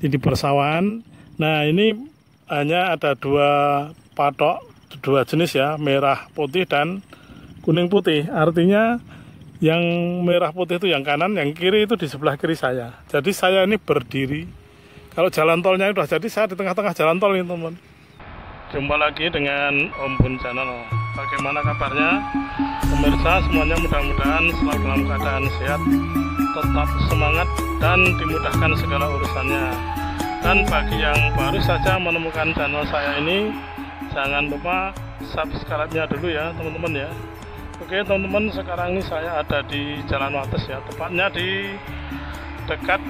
di persawahan. Nah, ini hanya ada dua patok, dua jenis ya, merah putih dan kuning putih. Artinya yang merah putih itu yang kanan, yang kiri itu di sebelah kiri saya. Jadi saya ini berdiri. Kalau jalan tolnya sudah jadi, saya di tengah-tengah jalan tol ini, teman-teman. Jumpa lagi dengan Om Bun Channel. Bagaimana kabarnya? Pemirsa semuanya mudah-mudahan selalu dalam keadaan sehat, tetap semangat dan dimudahkan segala urusannya. Dan bagi yang baru saja menemukan channel saya ini, jangan lupa subscribe-nya dulu ya teman-teman ya. Oke teman-teman, sekarang ini saya ada di Jalan Wates ya, tepatnya di dekat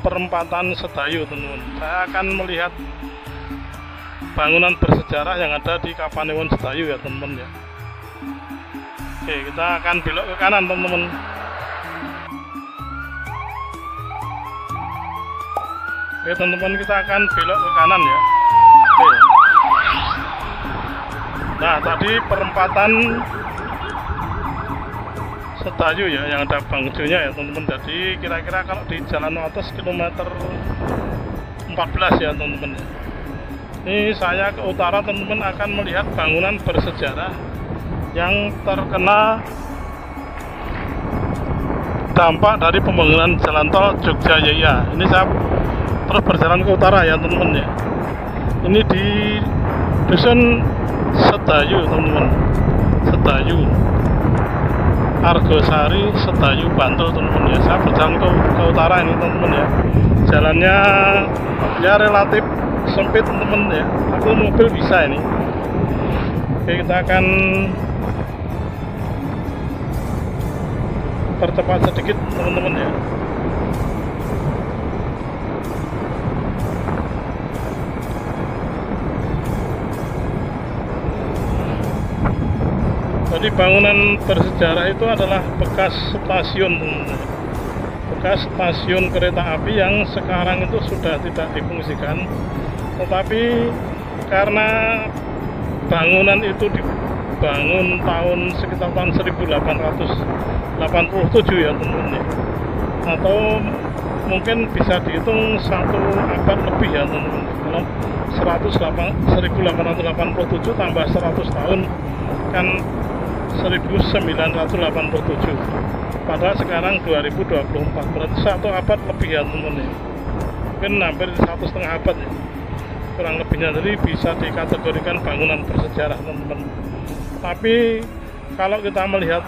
perempatan Sedayu teman-teman. Saya akan melihat bangunan bersejarah yang ada di Kapanewon Sedayu ya teman-teman ya. Oke, kita akan belok ke kanan teman-teman. Oke teman-teman, kita akan belok ke kanan ya. Oke. Nah, tadi perempatan Sedayu ya, yang ada bangjonya ya teman-teman. Jadi kira-kira kalau di Jalan Wates kilometer 14 ya teman-teman ya. Ini saya ke utara teman-teman, akan melihat bangunan bersejarah yang terkena dampak dari pembangunan jalan tol Jogja Yaya. Ini saya terus berjalan ke utara ya teman-teman ya. Ini di dusun Sedayu teman-teman, Sedayu Argosari, Sedayu, Bantul teman-teman ya. Saya berjalan ke utara ini teman-teman ya. Jalannya ya relatif sempit teman-teman ya, tapi mobil bisa ini. Oke, kita akan percepat sedikit teman-teman ya. Jadi bangunan bersejarah itu adalah bekas stasiun teman-teman, bekas stasiun kereta api yang sekarang itu sudah tidak difungsikan. Tetapi karena bangunan itu dibangun sekitar tahun 1887 ya teman-teman ya, atau mungkin bisa dihitung 1 abad lebih ya teman-teman. Kalau 1887 tambah 100 tahun kan 1987, padahal sekarang 2024, berarti 1 abad lebih ya teman-teman ya. Mungkin hampir 1,5 abad ya, kurang lebihnya. Jadi bisa dikategorikan bangunan bersejarah teman-teman. Tapi kalau kita melihat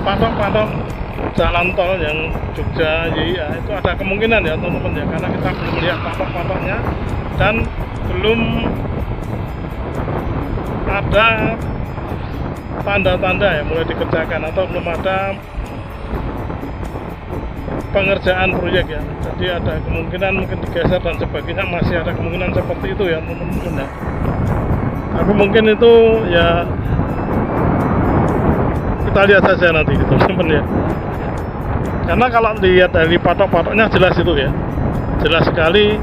patok-patok jalan tol yang Jogja Yaya itu ada kemungkinan ya teman-teman ya, karena kita belum lihat patok-patoknya dan belum ada tanda-tanda ya mulai dikerjakan, atau belum ada pengerjaan proyek ya. Jadi ada kemungkinan mungkin digeser dan sebagainya, masih ada kemungkinan seperti itu ya teman-teman ya. Tapi mungkin itu ya kita lihat saja nanti teman-teman ya. Karena kalau dilihat dari patok-patoknya jelas itu ya, jelas sekali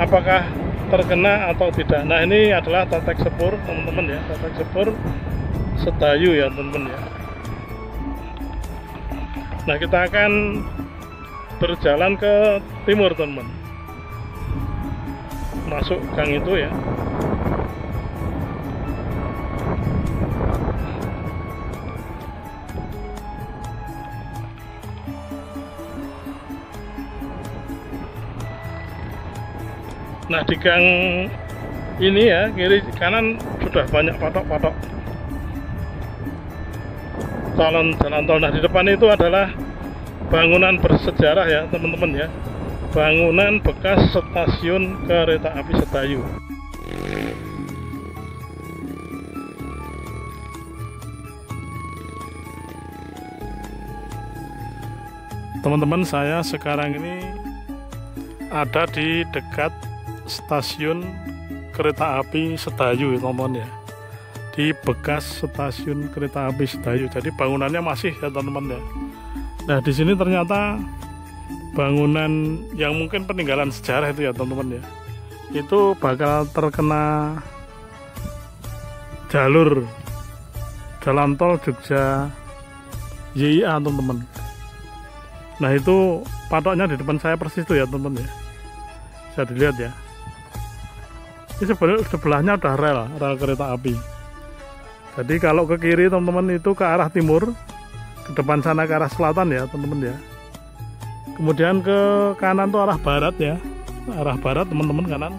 apakah terkena atau tidak. Nah, ini adalah tetek sepur teman-teman ya, tetek sepur Sedayu ya teman-teman ya. Nah, kita akan berjalan ke timur teman-teman, masuk gang itu ya. Nah, di gang ini ya, kiri kanan sudah banyak patok-patok jalan tol. Nah, di depan itu adalah bangunan bersejarah ya teman-teman ya, bangunan bekas stasiun kereta api Sedayu. Teman-teman, saya sekarang ini ada di dekat stasiun kereta api Sedayu teman-teman ya, di bekas stasiun kereta api Sedayu. Jadi bangunannya masih ya teman-teman ya. Nah, di sini ternyata bangunan yang mungkin peninggalan sejarah itu ya teman-teman ya, itu bakal terkena jalur jalan tol Jogja YIA teman-teman. Nah itu patoknya di depan saya persis tuh ya teman-teman ya, bisa dilihat ya. Ini sebelahnya ada rel kereta api. Jadi kalau ke kiri teman-teman itu ke arah timur, ke depan sana ke arah selatan ya teman-teman ya. Kemudian ke kanan tuh arah barat ya, arah barat teman-teman kanan.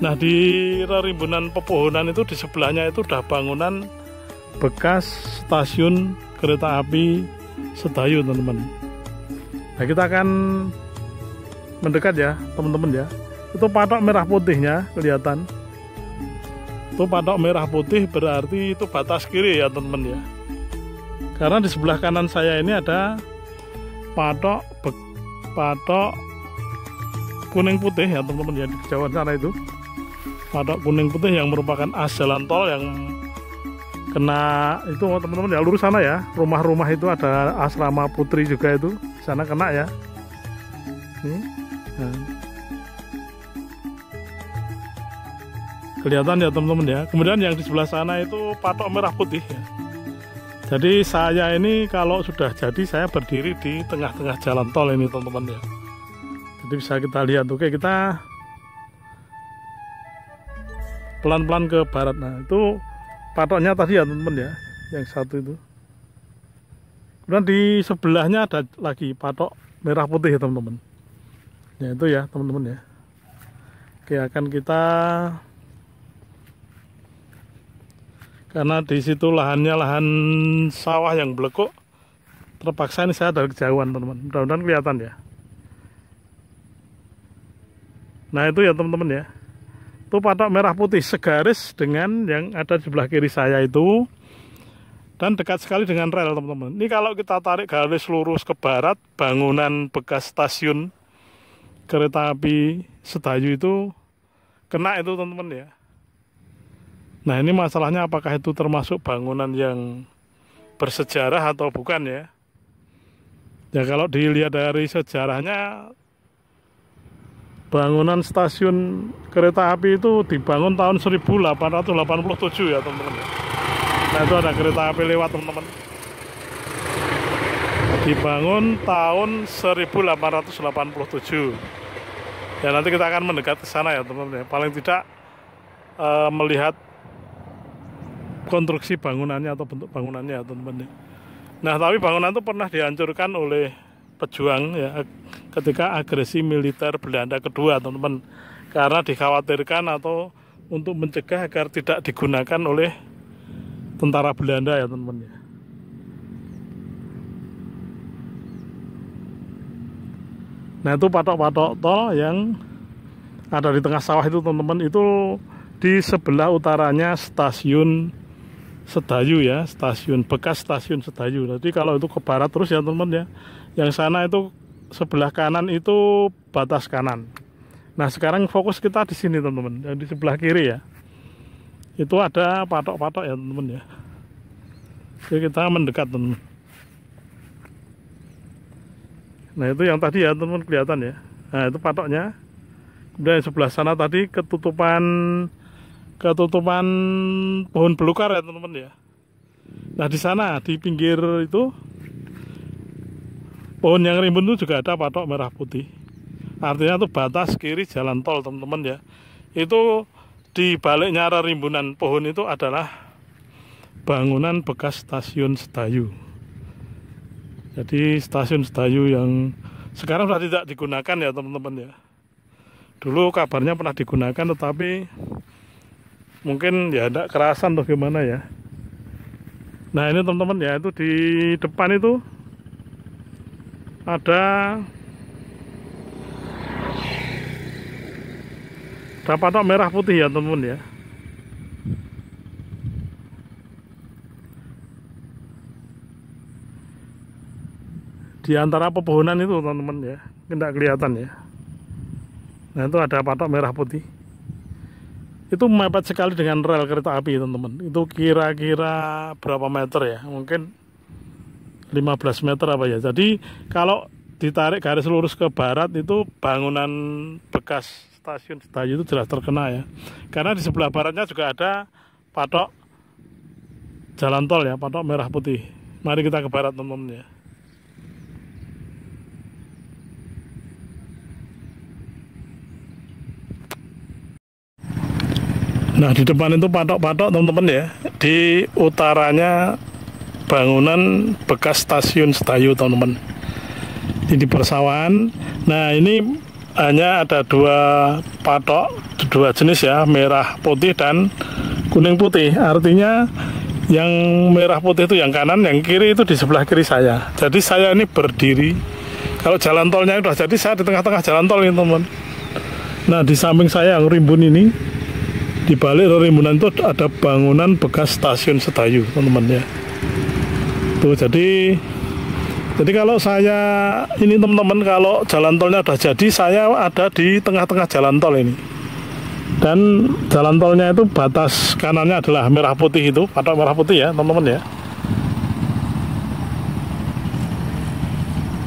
Nah di rimbunan pepohonan itu di sebelahnya itu udah bangunan bekas stasiun kereta api Sedayu teman-teman. Nah kita akan mendekat ya teman-teman ya. Itu patok merah putihnya kelihatan. Itu patok merah putih berarti itu batas kiri ya teman-teman ya. Karena di sebelah kanan saya ini ada patok kuning putih ya teman-teman ya, di kejauhan sana itu. Patok kuning putih yang merupakan as jalan tol yang kena itu teman-teman ya, lurus sana ya. Rumah-rumah itu ada asrama putri juga itu. Di sana kena ya. Nih. Nah. Kelihatan ya teman-teman ya. Kemudian yang di sebelah sana itu patok merah putih ya. Jadi saya ini kalau sudah jadi saya berdiri di tengah-tengah jalan tol ini teman-teman ya. Jadi bisa kita lihat. Oke, kita pelan-pelan ke barat. Nah itu patoknya tadi ya teman-teman ya, yang satu itu. Kemudian di sebelahnya ada lagi patok merah putih ya teman-teman. Ya itu ya teman-teman ya. Oke, akan kita, karena di situ lahannya lahan sawah yang belekuk, terpaksa ini saya dari kejauhan teman-teman. Mudah-mudahan kelihatan ya. Nah itu ya teman-teman ya. Itu patok merah putih segaris dengan yang ada di sebelah kiri saya itu, dan dekat sekali dengan rel teman-teman. Ini kalau kita tarik garis lurus ke barat, bangunan bekas stasiun kereta api Sedayu itu kena itu teman-teman ya. Nah ini masalahnya apakah itu termasuk bangunan yang bersejarah atau bukan ya. Ya kalau dilihat dari sejarahnya, bangunan stasiun kereta api itu dibangun tahun 1887 ya teman-teman. Nah itu ada kereta api lewat teman-teman. Dibangun tahun 1887. Ya nanti kita akan mendekat ke sana ya teman-teman. Paling tidak melihat konstruksi bangunannya atau bentuk bangunannya ya teman-teman. Nah tapi bangunan itu pernah dihancurkan oleh pejuang ya ketika agresi militer Belanda kedua teman-teman, karena dikhawatirkan atau untuk mencegah agar tidak digunakan oleh tentara Belanda ya teman-teman ya. Nah itu patok-patok tol yang ada di tengah sawah itu teman-teman, itu di sebelah utaranya stasiun Sedayu ya, stasiun bekas stasiun Sedayu. Jadi kalau itu ke barat terus ya teman-teman ya, yang sana itu sebelah kanan itu batas kanan. Nah sekarang fokus kita di sini teman-teman, yang di sebelah kiri ya, itu ada patok-patok ya teman-teman ya. Jadi kita mendekat teman-teman. Nah itu yang tadi ya teman-teman kelihatan ya. Nah itu patoknya. Kemudian sebelah sana tadi ketutupan pohon belukar ya teman-teman ya. Nah di sana di pinggir itu pohon yang rimbun itu juga ada patok merah putih. Artinya itu batas kiri jalan tol teman-teman ya. Itu di baliknya rimbunan pohon itu adalah bangunan bekas stasiun Sedayu. Jadi stasiun Sedayu yang sekarang sudah tidak digunakan ya teman-teman ya. Dulu kabarnya pernah digunakan tetapi mungkin ya tidak kerasan atau gimana ya. Nah ini teman-teman ya, itu di depan itu ada patok merah putih ya teman-teman ya. Di antara pepohonan itu teman-teman ya, tidak kelihatan ya. Nah itu ada patok merah putih. Itu mepet sekali dengan rel kereta api teman-teman. Itu kira-kira berapa meter ya, mungkin 15 meter apa ya. Jadi kalau ditarik garis lurus ke barat itu bangunan bekas stasiun Sedayu itu jelas terkena ya. Karena di sebelah baratnya juga ada patok jalan tol ya, patok merah putih. Mari kita ke barat teman-teman ya. Nah di depan itu patok-patok teman-teman ya. Di utaranya bangunan bekas stasiun Sedayu teman-teman. Ini di persawahan. Nah ini hanya ada dua patok, dua jenis ya, merah putih dan kuning putih. Artinya yang merah putih itu yang kanan, yang kiri itu di sebelah kiri saya. Jadi saya ini berdiri. Kalau jalan tolnya udah jadi, saya di tengah-tengah jalan tol ini teman-teman. Nah di samping saya yang rimbun ini, di balik rimbunan itu ada bangunan bekas stasiun Sedayu teman-teman ya. Tuh jadi kalau saya ini teman-teman, kalau jalan tolnya udah jadi, saya ada di tengah-tengah jalan tol ini. Dan jalan tolnya itu batas kanannya adalah merah putih itu, patok merah putih ya teman-teman ya.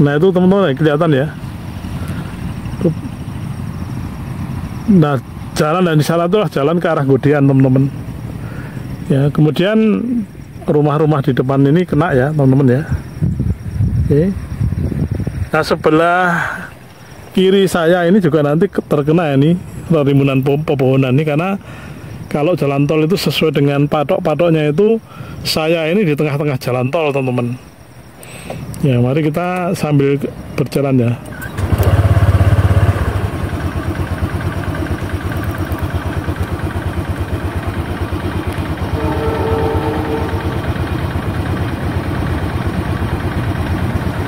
Nah itu teman-teman kelihatan ya. Nah jalan dan di sana itulah jalan ke arah Godean teman-teman ya. Kemudian rumah-rumah di depan ini kena ya teman-teman ya. Oke. Nah sebelah kiri saya ini juga nanti terkena ya nih rimbunan pepohonan ini, karena kalau jalan tol itu sesuai dengan patok-patoknya itu saya ini di tengah-tengah jalan tol teman-teman ya. Mari kita sambil berjalan ya.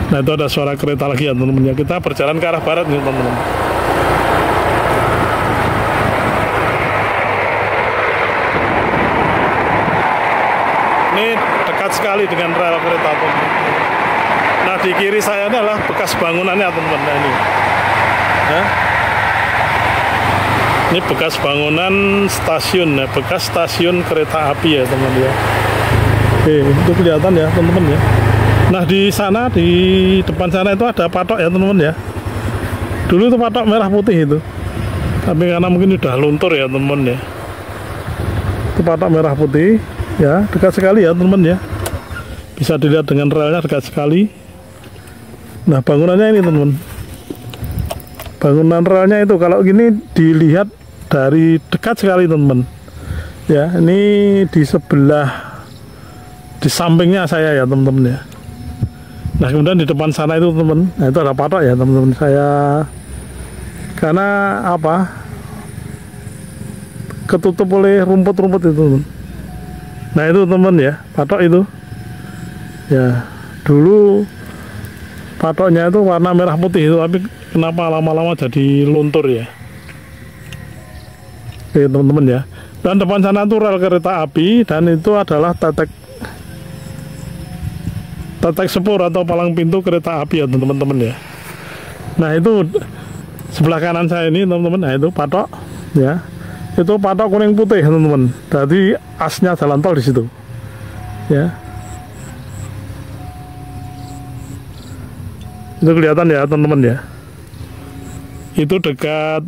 Nah itu ada suara kereta lagi ya teman-teman ya. Kita berjalan ke arah barat nih teman-teman. Ini dekat sekali dengan rel kereta teman-teman. Nah di kiri saya ini adalah bekas bangunannya teman-teman. Nah, ini ya. Ini bekas bangunan stasiun ya, bekas stasiun kereta api ya teman-teman ya. Oke, itu kelihatan ya teman-teman ya. Nah di sana, di depan sana itu ada patok ya teman-teman ya. Dulu itu patok merah putih itu, tapi karena mungkin udah luntur ya teman-teman ya. Itu patok merah putih ya, dekat sekali ya teman-teman ya. Bisa dilihat dengan relnya dekat sekali. Nah bangunannya ini teman-teman, bangunan relnya itu kalau gini dilihat dari dekat sekali teman-teman ya. Ini di sebelah, di sampingnya saya ya teman-teman ya. Nah kemudian di depan sana itu teman, nah itu ada patok ya teman-teman saya, karena apa, ketutup oleh rumput-rumput itu teman. Nah itu teman ya, patok itu ya, dulu patoknya itu warna merah putih itu, tapi kenapa lama-lama jadi luntur ya. Oke teman-teman ya. Dan depan sana itu rel kereta api, dan itu adalah tetek sepur atau palang pintu kereta api ya teman-teman ya. Nah itu sebelah kanan saya ini teman-teman, nah itu patok ya, itu patok kuning putih teman-teman. Jadi asnya jalan tol di situ ya. Itu kelihatan ya teman-teman ya. Itu dekat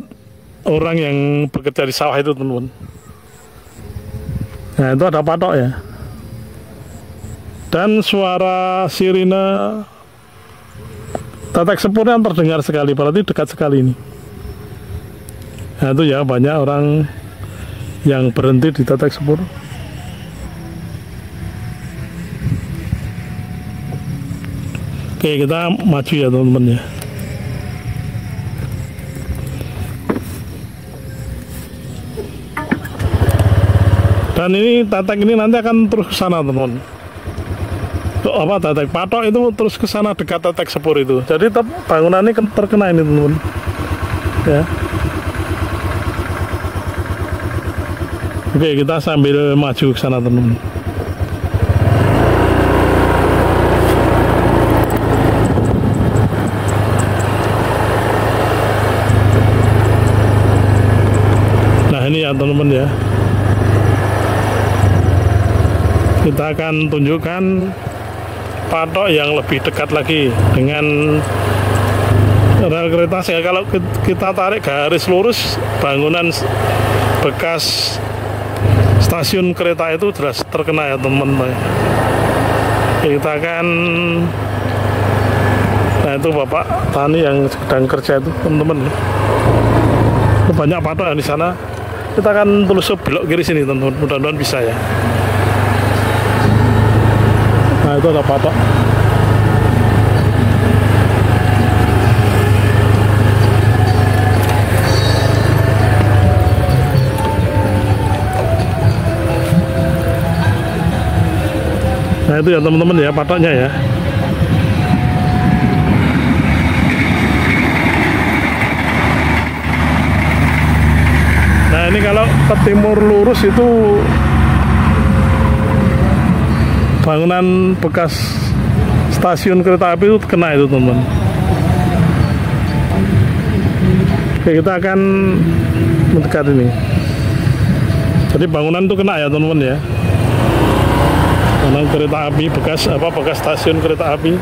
orang yang bekerja di sawah itu teman-teman. Nah itu ada patok ya. Dan suara sirine tetek sepurnya terdengar sekali, berarti dekat sekali ini. Nah itu ya, banyak orang yang berhenti di tetek sepur. Oke, kita maju ya teman-teman ya. Dan ini tetek ini nanti akan terus ke sana teman-teman. Apa tetek patok itu terus ke sana dekat tetek sepur itu. Jadi bangunan ini terkena ini teman-teman ya. Oke, kita sambil maju ke sana teman-teman. Nah ini ya teman-teman ya, kita akan tunjukkan patok yang lebih dekat lagi dengan rel kereta. Sehingga kalau kita tarik garis lurus, bangunan bekas stasiun kereta itu jelas terkena ya teman-teman. Kita akan, nah itu bapak tani yang sedang kerja itu teman-teman. Itu banyak patok yang di sana. Kita akan telusur belok kiri sini teman-teman, mudah-mudahan bisa ya. Nah itu ada patok. Nah itu ya teman-teman ya patoknya ya. Nah ini kalau ke timur lurus itu bangunan bekas stasiun kereta api itu kena itu teman-teman. Oke, kita akan mendekat ini. Jadi bangunan itu kena ya teman-teman ya. Bangunan kereta api bekas stasiun kereta api.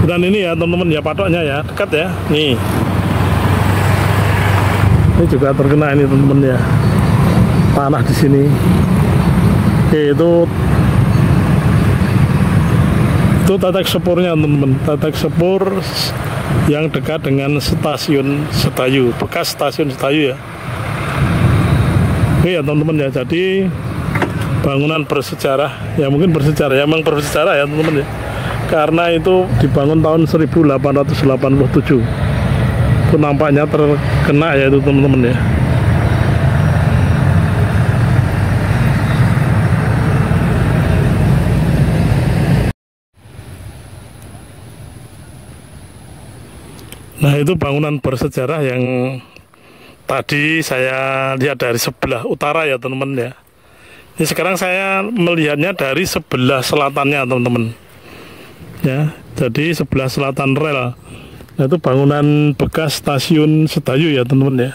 Dan ini ya teman-teman ya patoknya ya dekat ya. Nih. Ini juga terkena ini teman-teman ya. Tanah di sini. Oke, itu tetek sepurnya teman-teman, tetek sepur yang dekat dengan stasiun Sedayu, bekas stasiun Sedayu ya. Oke ya teman-teman ya, jadi bangunan bersejarah ya, mungkin bersejarah ya, emang bersejarah ya teman-teman ya, karena itu dibangun tahun 1887. Itu nampaknya terkena ya itu teman-teman ya. Nah itu bangunan bersejarah yang tadi saya lihat dari sebelah utara ya teman-teman ya. Ini sekarang saya melihatnya dari sebelah selatannya teman-teman. Ya, jadi sebelah selatan rel. Nah itu bangunan bekas stasiun Sedayu ya teman-teman ya.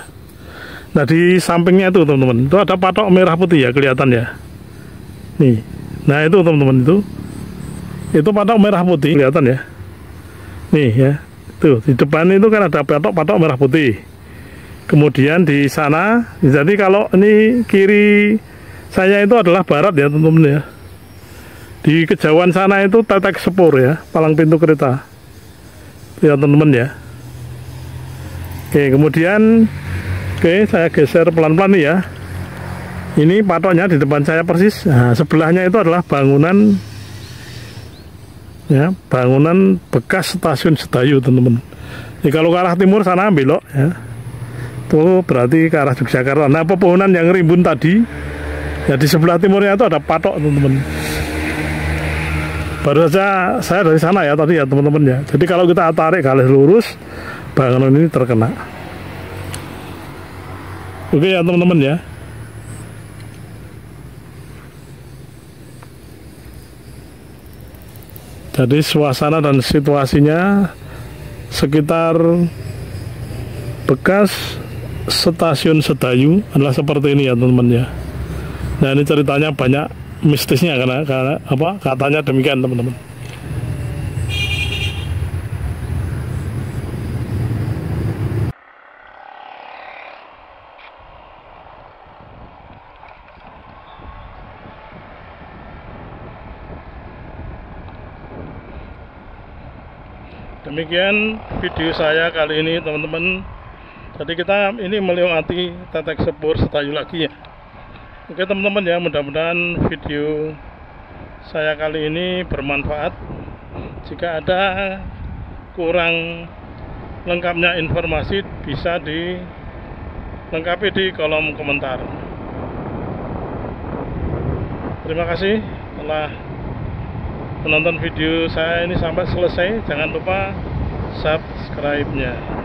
Nah di sampingnya itu teman-teman, itu ada patok merah putih ya kelihatan ya. Nih, nah itu teman-teman itu patok merah putih kelihatan ya. Nih ya. Tuh, di depan itu kan ada patok merah putih. Kemudian di sana, jadi kalau ini kiri saya itu adalah barat ya teman-teman ya. Di kejauhan sana itu tetek sepur ya, palang pintu kereta. Ya teman-teman ya. Oke, kemudian saya geser pelan-pelan nih ya. Ini patoknya di depan saya persis. Nah, sebelahnya itu adalah bangunan ya, bangunan bekas stasiun Sedayu teman-teman. Jadi kalau ke arah timur sana belok ya, itu berarti ke arah Yogyakarta. Nah pepohonan yang rimbun tadi ya, di sebelah timurnya itu ada patok teman-teman. Baru saja saya dari sana ya tadi ya teman-teman ya. Jadi kalau kita tarik garis lurus, bangunan ini terkena. Oke ya teman-teman ya. Jadi suasana dan situasinya sekitar bekas stasiun Sedayu adalah seperti ini ya teman-teman ya. Nah ini ceritanya banyak mistisnya karena apa? Katanya demikian teman-teman. Demikian video saya kali ini teman-teman. Jadi kita ini melewati tetek sepur Sedayu lagi ya. Oke teman-teman ya, mudah-mudahan video saya kali ini bermanfaat. Jika ada kurang lengkapnya informasi bisa dilengkapi di kolom komentar. Terima kasih telah menonton video saya ini sampai selesai. Jangan lupa subscribe-nya.